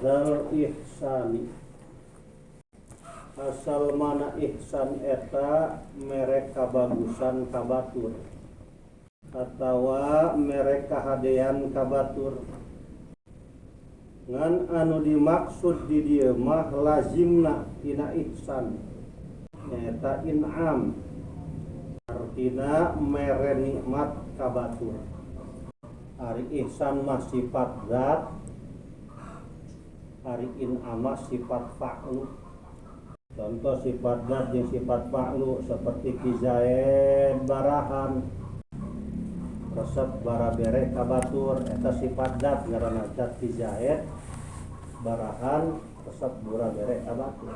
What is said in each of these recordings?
Zal ihsani asal mana ihsan eta merek kabagusan kabatur atawa merek kahadean kabatur ngan anu dimaksud di dieu mah lazimna tina ihsan eta in'am artina mere nikmat kabatur. Ari ihsan mah sifat zat, ari in'am mah sifat fa'lu. Contoh sifat zat jeung sifat fa'lu seperti kizaid barahan resep bara bere kabatur eta sifat zat ngaranna zat kizaid barahan resep bara bere kabatur.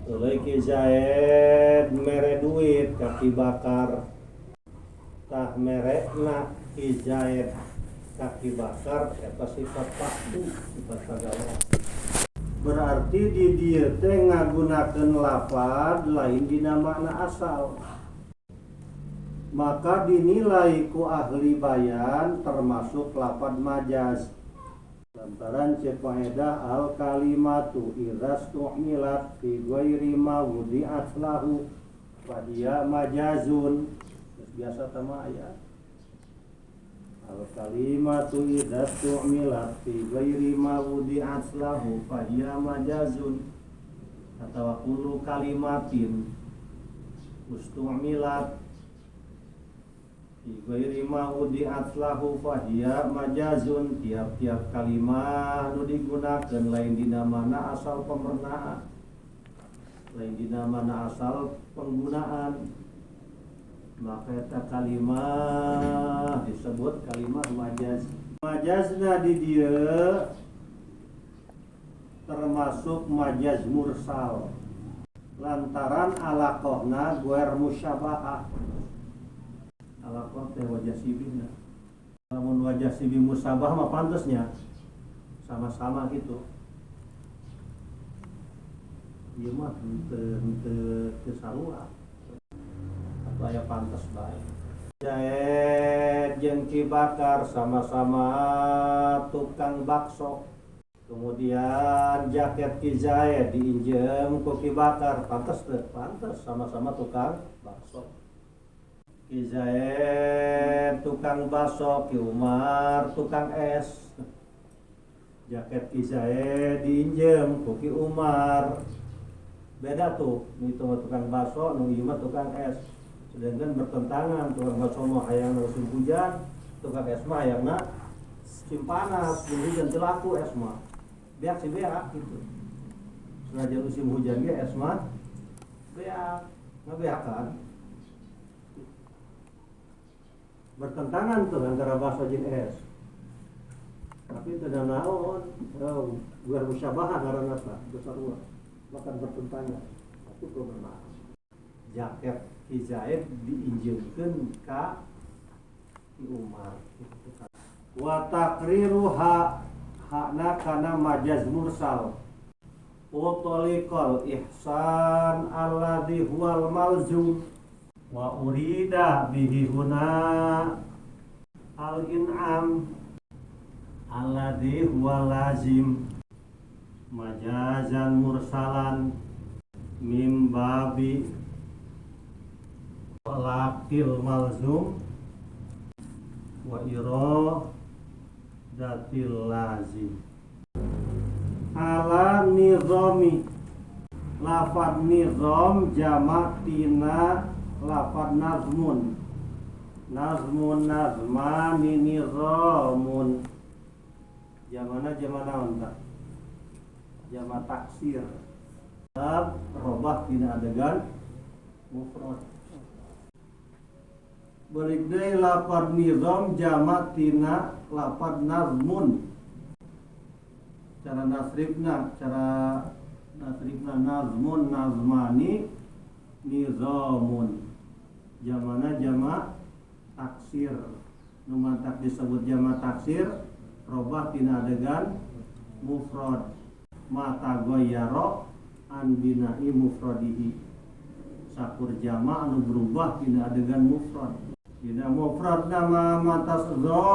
Tuluy kizaid mere duit kaki bakar tah merekna kizaid kaki bakar eta sifat fa'lu sifat sagala. Berarti di dieu teh ngagunakeun lafaz lain dina makna asal. Maka dinilai ku ahli bayan termasuk lafaz majaz. Lantaran cek faedah al kalimatu idza stu'milat fi ghairi ma wudi'at lahu fa hiya majazun. Biasa sama ayat. Al kalimatu idza stu'milat fi ghairi ma wudi'at lahu fa hiya majazun. Atawa kullu kalimatin ustu'milat fi ghairi ma wudi'at lahu fa hiya majazun. Tiap-tiap kalimah nu digunakeun lain dina mana asal pemernaan, lain dina mana asal penggunaan, maka eta kalimah disebut kalimah majaz. Majazna di dieu termasuk majaz mursal lantaran alaqahna guer musyabahah. Alaqah teh wajah sibihna. Lamun wajah sibih musabah mah pantesnya sama-sama gitu. Ieu mah teu sarua. Aya pantas bae. Jaed jeung ki bakar sama-sama tukang bakso. Kemudian jaket ki Zaid diinjem ku ki bakar, pantas teu? Pantas, sama-sama tukang bakso. Ki Zaid tukang bakso, ki Umar tukang es. Jaket ki Zaid diinjem ku ki Umar. Beda tuh, itu tukang bakso, nu ieu mah tukang es. Sedangkan bertentangan, tukang bakso mah hayangna musim hujan, tukang es mah hayangna musim panas, musim hujan teu laku es mah. Beak si beak gitu. Senajan musim hujan ge es mah beak, ngabeakan. Bertentangan tuh antara bakso jeung es. Tapi teu naon, buar musyabaha ngaranna tah, besar urang. Makan bertentangan. Itu problema. Jaket ki Zaid diinjemkeun ka ki Umar. Wa taqriruha hakna kana majaz mursal. Utolikal ihsan alladhi huwal malzum wa urida bihi huna al in'am alladhi huwal lazim majazan mursalan mim babi lakil malzum wa iradatil lazim ala nizami. Lafad nizam jamak tina lafad nazmun. Nazmun nazmani nizamun. Jamana onta jamak taksir. Bab robah tina adegan mufrad. Balik deui lafad nizam jamak tina lafad nazmun. Cara nasrifna nazmun nazmani nizamun. Jamana jamak taksir. Nu mantak disebut jamak taksir robah tina adegan mufrad. Mata goyaro an bina'i mufradihi. Sakur jamak anu berubah tina adegan mufrad. Dina mufrad nama matas zo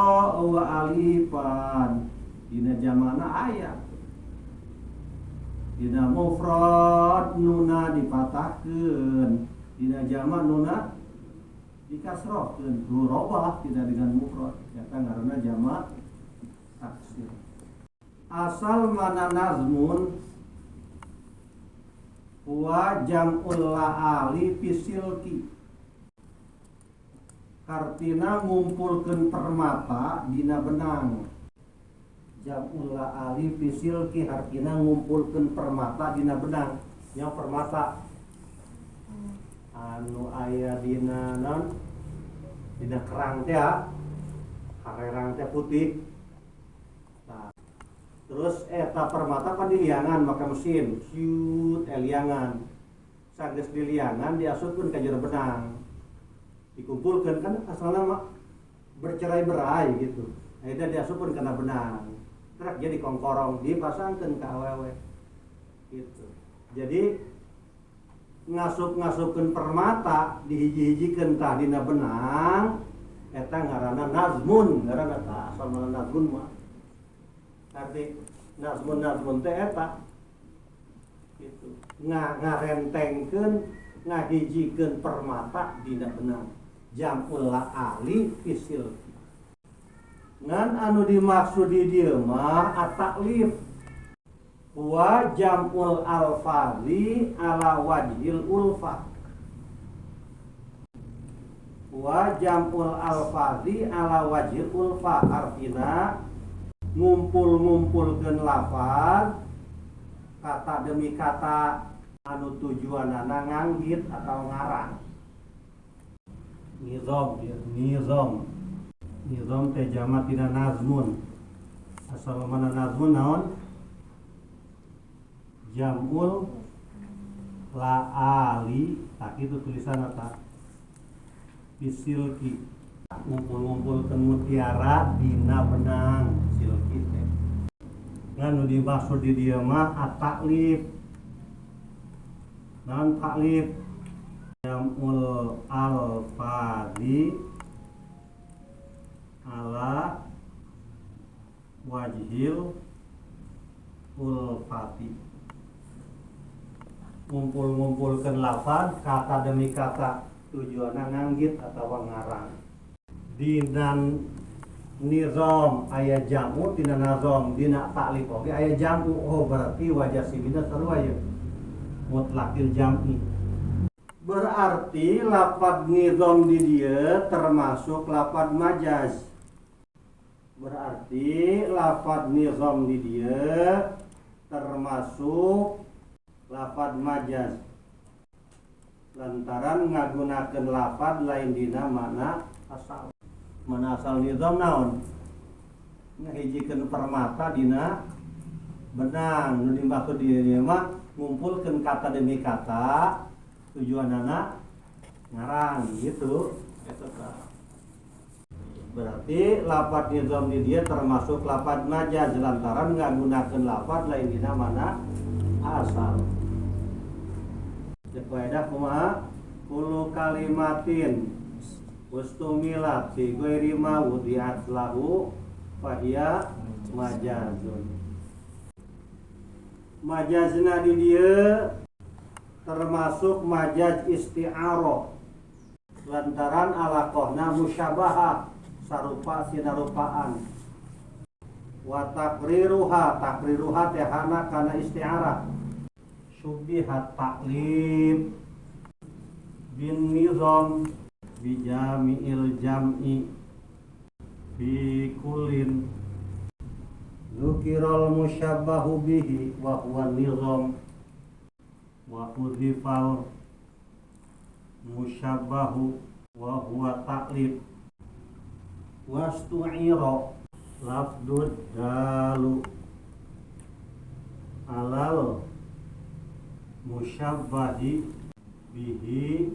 wa alifan. Dina jamana ayat. Dina mufrad nuna dipatahkeun. Dina jama nuna dikasrohkeun. Durobah tidak dengan mufrad. Eta ngaranna jama taksir. Asal mana nazmun wa jam'ul la'ali fisilki. Artina ngumpulkeun permata dina benang. Jam'ul la'ali fisilki artina ngumpulkeun permata dina benang. Nya permata anu aya dina naon? Dina kerang teh harerang teh putih. Nah, terus eta permata kan diliangan make mesin, siut liangan. Sanggeus diliangan diasupkeun ka jero benang. Dikumpulkan kan asalnya mah bercerai-berai gitu. Akhirnya diasupkeun kana benang. Terak jadi kongkorong dipasangkeun ka awewe. Gitu. Jadi ngasup-ngasupkeun permata dihiji-hijikeun tah dina benang eta ngaranna nazmun, ngaranna tah asal mana nazmun mah. Arti nazmun teh eta gitu. Ngarentengkeun ngahijikeun permata dina benang. Jam'ul la'ali fisil. Ngan anu dimaksud di dieu mah at-taklif. Wa jam'ul alfazi ala wajhil ulfa. Wa jam'ul alfazi ala wajhil ulfa artina ngumpul-ngumpulkeun lafaz kata demi kata anu tujuanana nganggit atau ngarang. Nizam teh jamak tina nazmun. Asal mana nazmun naon? Jam'ul la'ali. Tak itu tulisan eta. Bisilki. Ngumpul-ngumpulkeun mutiara dina benang. Silki teh. Nganu dimaksud di dieu mah at-taklif. Naon taklif? Jam'ul alfazi ala wajhil ulfati. Ngumpul-ngumpulkeun lafaz kata demi kata tujuanna nganggit atawa ngarang. Dina nizam aya jamu, dina nazam dina taklif oge aya jamu. Oh berarti wajah simina sarua ieu mutlaqil jam'i. Berarti lafaz nizam di dieu termasuk lafaz majaz. Berarti lafaz nizam di dieu termasuk lafaz majaz. Lantaran ngagunakeun lafaz lain dina mana asal. Mana asal nizam naon? Ngahijikeun permata dina benang. Nu dimaksud di dieu mah ngumpulkeun kata demi kata tujuanana ngarang gitu. Eta tah. Berarti lafaz nizam di dia termasuk lafaz majaz lantaran ngagunakeun lafaz lain dina mana asal. Kaidah kumaha? Kullu kalimatin ustumilat fi ghairi ma wudi'at lahu fahiya majazun. Majazna di dieu termasuk majaz isti'arah lantaran alaqahna musyabahah sarupa sinarupaan. Wa takriruha tehana kana isti'arah syubihat taklif bin nizam bijami'il jam'i bi kullin zukiral musyabbahu bihi wa huwa nizam wa udhifal musyabbahu wa huwa taklif wastu'ira lafdud dalu alal musyabbahi bihi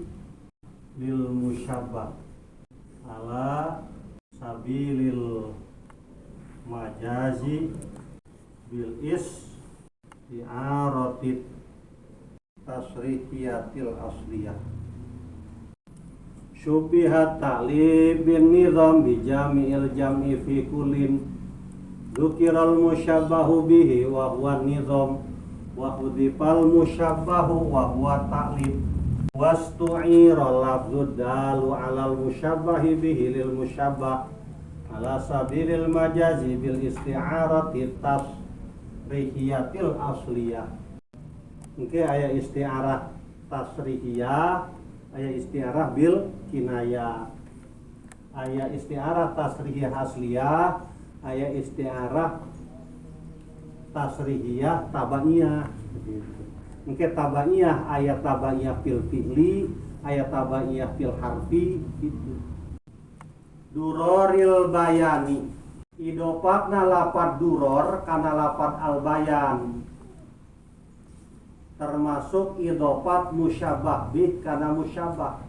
lil musyabbah ala sabilil majazi bil isti'aratit tasrihiyatil asliyah. Syubihat ta'lib bin nizam bi jami'il jam'i fi kullin Dzukiral musyabbahu bihi wa huwa nizam wa hudifal musyabbahu wa huwa ta'lib wastu'ira lafzud dalu 'alal musyabbahi bihi lil musyabbah ala sabilil majazi bil isti'arati tasrihiyatil asliyah. Oke, aya isti'arah tasrihiyah, aya isti'arah bil kinayah, aya isti'arah tasrihiyah asliyah, aya isti'arah tasrihiyah tabaiyah. Oke, tabaiyah aya tabaiyah fil fi'li, aya tabaiyah fil harfi gitu. Duroril bayani, idopatna lafad duror kana lafad al bayan, termasuk idofat musyabbah bih kana musyabbah.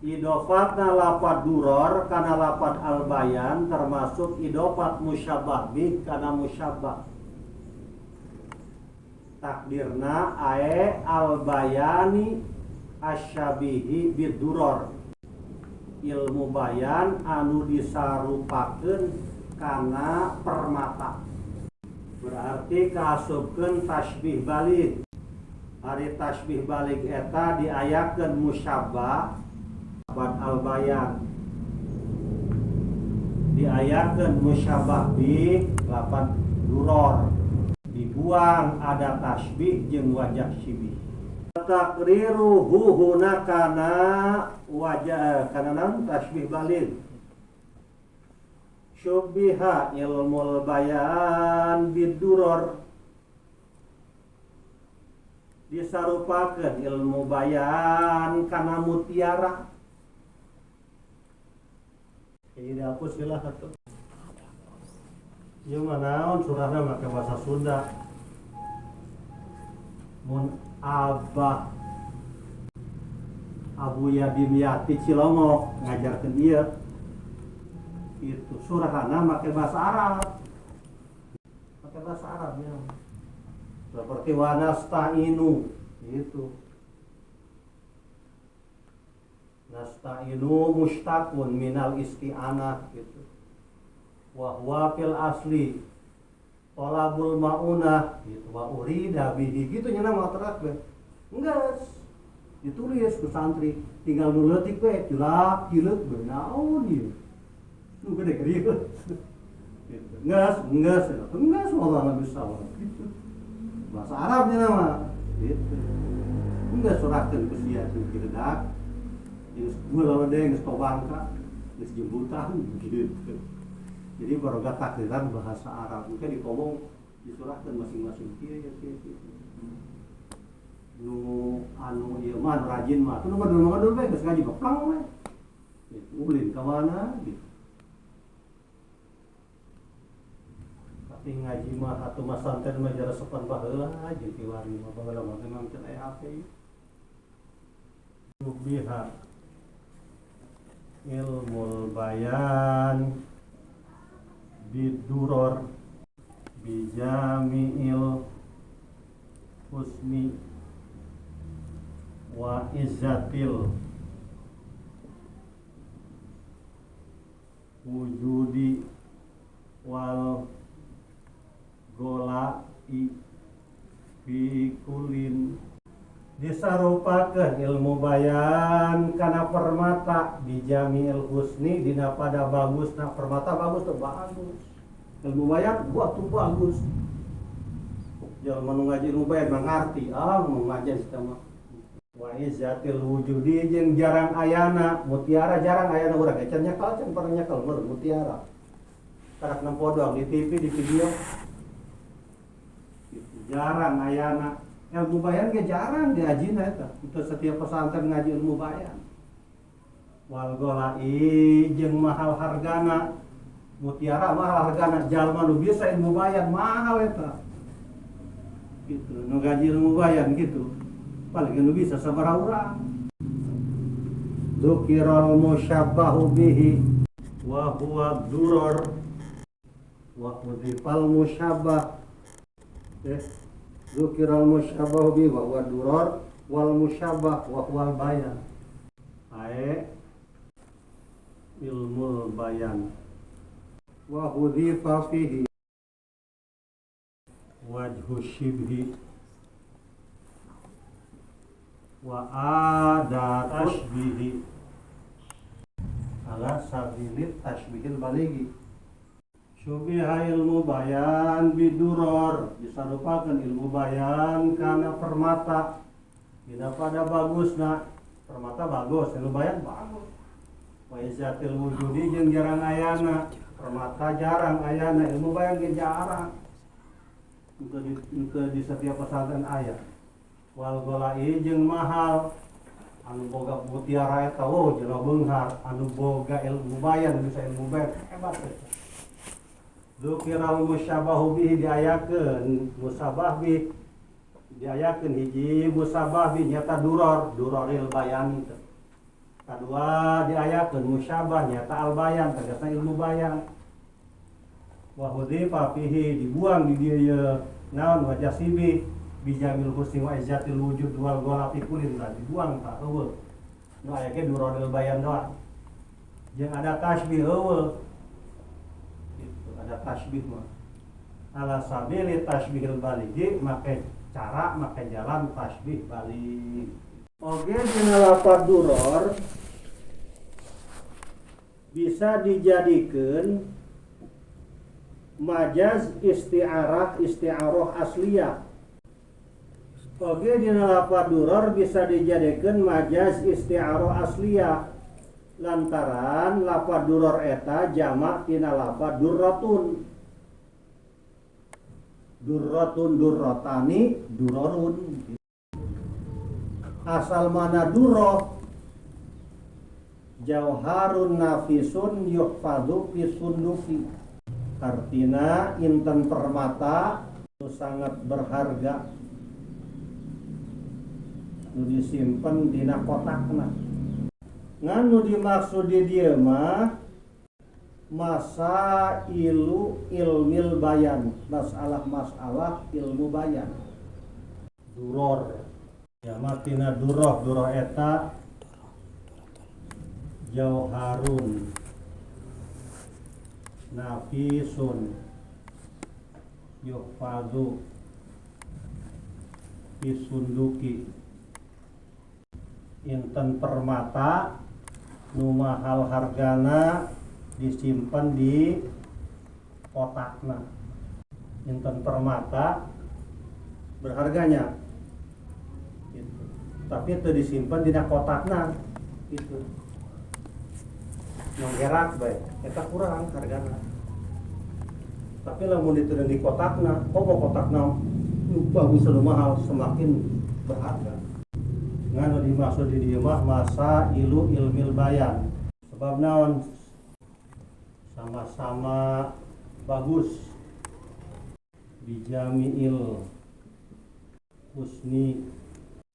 Idofatna lafad duror kana lafad al bayan, termasuk idofat musyabbah bih kana musyabbah. Takdirna ae al bayani asyabihi bid duror, ilmu bayan anu disarupakeun kana permata. Berarti kaasupkeun tasbih balik. Ari tasbih balik eta diayakeun musyabbah lafad al bayan, diayakeun musyabbah bi lafad duror, dibuang ada tasbih jeung wajah syibih. Takriruhu huna kana wajah kana naon tasbih balik. Syubbiha ilmul bayan biduror, disarupakeun ilmu bayan kana mutiara. Jadi dihapus silah atuh. Ieu mah naon surahna make bahasa Sunda. Mun Abah Abu Yadimyati Cilongok ngajarkeun ieu, itu surahana make bahasa Arab, pakai bahasa Arabnya seperti wanasta'inu itu. Nasta'inu mushtaqun minal isti'anah gitu, wa huwa fil asli talabul maunah gitu, wa urida bihi gitu nya nama terak be. Enggeus ditulis ku santri, tinggal nu leutik we cilak cileuk be naon ieu. Nu gede gerieu. Gitu. Enggeus wallah bisa gitu. Bahasa Arabnya nama gitu. Enggeus sorakeun ku sia tu kieudak. Geus gula lodeng geus tobangka, geus jembutan gitu. Jadi baroga takdiran bahasa Arab mungkin dikomong disurahkan masing-masing kieu. Nu anu ieu mah rajin mah tuh ngadul we geus ngaji beplang we. Gitu, ulin ka mana gitu. Tapi ngaji mah atuh mah santen mah jara sopan baheula jeung kiwari mah baheula mah memang teu aya HP. Biha ilmul bayan biduror bijami'il husni wa izzatil wujudi wal golai fi kulin, disarupakeun ilmu bayan kana permata bijami'il husni dina pada bagusna permata. Bagus tuh bagus, ilmu bayan buat tuh bagus. Jalma nu ngaji ilmu bayan mengarti mau ngaji sama wa izzatil wujudi jeung jarang ayana mutiara, jarang ayana urang ecan nyakal can pernah nyakal mutiara karak nempodong di TV di video gitu, jarang ayana. Ilmu bayan ge jarang diajina eta. Itu setiap pesantren ngaji ilmu bayan. Wal golai jeung mahal hargana. Mutiara mahal hargana, jalma nu bisa ilmu bayan mahal eta. Gitu, nu ngaji ilmu bayan gitu. Paling nu bisa sabaraha urang. Dzukiral musyabbahu bihi wa huwa duror wa hudifal musyabbah. Dzukiral musyabbahu bihi wa huwa duror wal musyabbah wa huwal bayan. ae ilmul bayan wa hudhifa fihi wajhu shibhi wa ada tashbihi ala sabilit tashbihil baligi. Syubiha ilmu bayan biduror, disarupakan ilmu bayan karena permata. Tidak pada bagusna, permata bagus, ilmu bayan bagus. Wa izatil wujudi jeung jarang ayana, permata jarang ayana, ilmu bayan ge jarang. Untuk di setiap pesantren aya. Wal golai jeung mahal, anu boga mutiara eta jeung beunghar, anu boga ilmu bayan bisa ilmu bayan hebat. Dzukiral musyabahu bihi diayakeun musabah bi diayakeun hiji musabah bi nyata duroril bayan itu. Kadua diayakeun musyabah nyata al bayan tegasna ilmu bayan. Wa hudhifa fihi dibuang di dieu naon wajah sibi bijamil husni wa izzatil wujud wal ghalafi kulin dibuang ta eueuh. Nu aya ge duroril bayan doang. Jeung ada tasbih eueuh. Ada tasbih mah ala sabili tasbihil baligi make cara make jalan tasbih balik. Oge dina lafaz duror bisa dijadikeun majaz isti'arah asliyah. Oge dina lafaz duror bisa dijadikeun majaz isti'arah asliyah lantaran lafaz duror eta jamak tina lafaz durratun. Durratani durorun. Asal mana durroh jauharun nafisun yuhfadhu fi sunduki. Artina inten permata itu sangat berharga nu disimpen dina kotakna. Nganu dimaksud di dieu mah masailu ilmil bayan, masalah ilmu bayan. Duror jamatina durroh eta jauharun nafisun yuhfadhu bisunduki. Inten permata nu mahal hargana disimpan di kotakna. Inten permata berharganya gitu. Tapi itu disimpan di kotakna itu nonggerak baik eta kurang hargana. Tapi lamun ditulis di kotakna kotakna bagus nu mahal semakin berharga. Nganu dimaksud di dieu mah masailu ilmil bayan. Sebab naon sama-sama bagus bijamiil husni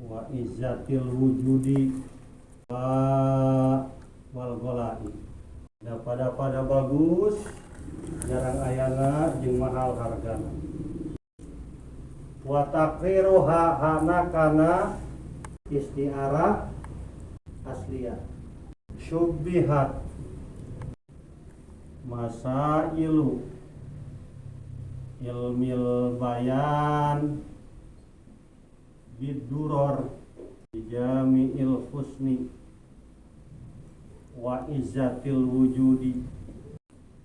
wa izzatil wujudi wa wal ghalai. Pada bagus jarang ayana jeung mahal hargana. Wa taqriruha hana kana isti'arah asliyah. Syubbihat masailu ilmil bayan biduror bijamiil husni wa izzatil wujudi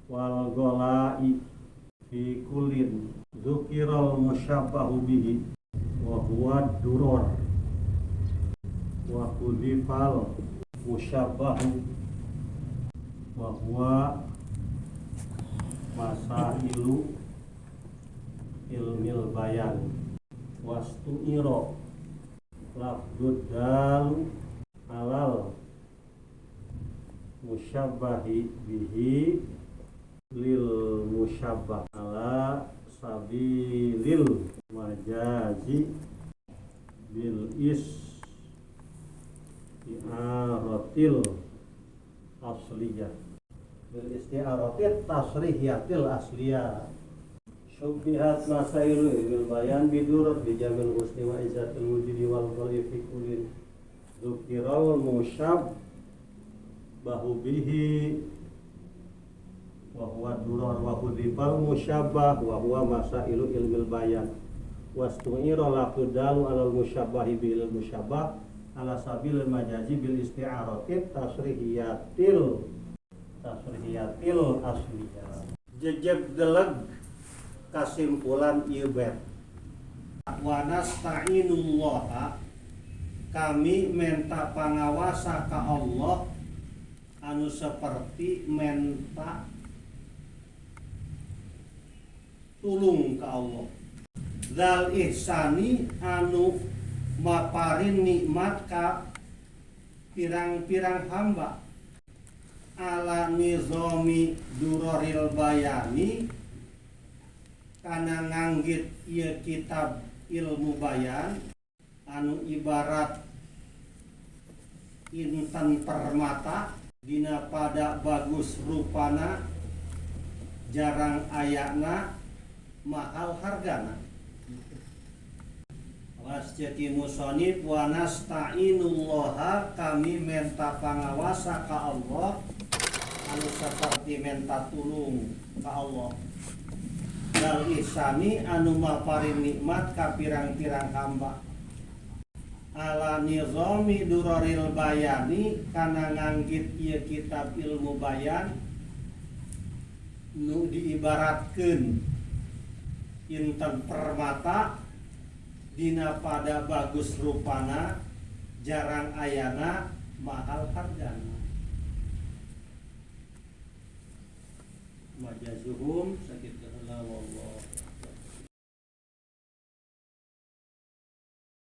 wal ghalai fi kullin dzukiral musyabbahu bihi wa huwa duror wa hudhifal musyabbahu wa huwa masailu ilmil bayan wastu'iro lafdud dal alal musyabbahi bihi lil musyabbah ala sabilil majazi bil isti'aratil asliyah bil isti'aratil tasrihiyatil asliyah. Syubbihat masailu ilmil bayan bidur bijamil husni wa izzatil wujudi wal ghalai fi kullin dzukiral bahu bihi wa huwa durar wa hudhifal musyabbah wa huwa masailu ilmil bayan wastu'ira lafdalu alal musyabbahi bil musyabbah ala sabil majazi bil isti'arati tasrihiyatil asliyah. Jejeg deleg kesimpulan ieu bait wa nasta'inullah kami minta pangawasa ka Allah anu seperti minta tulung ka Allah zal ihsani anu maparin nikmat ka pirang-pirang hamba ala nizami duraril bayani kana nganggit ieu kitab ilmu bayan anu ibarat intan permata dina pada bagus rupana jarang ayana mahal hargana. Wasjati musonib wa nasta'inullaha kami minta pangawasa ka Allah anu seperti minta tulung ka Allah dal ihsani anu maparin nikmat ka pirang-pirang hamba ala nizami duraril bayani kana nganggit ieu kitab ilmu bayan nu diibaratkeun inten permata dina pada bagus rupana jarang ayana mahal hargana. Majazuhum sakit wallahu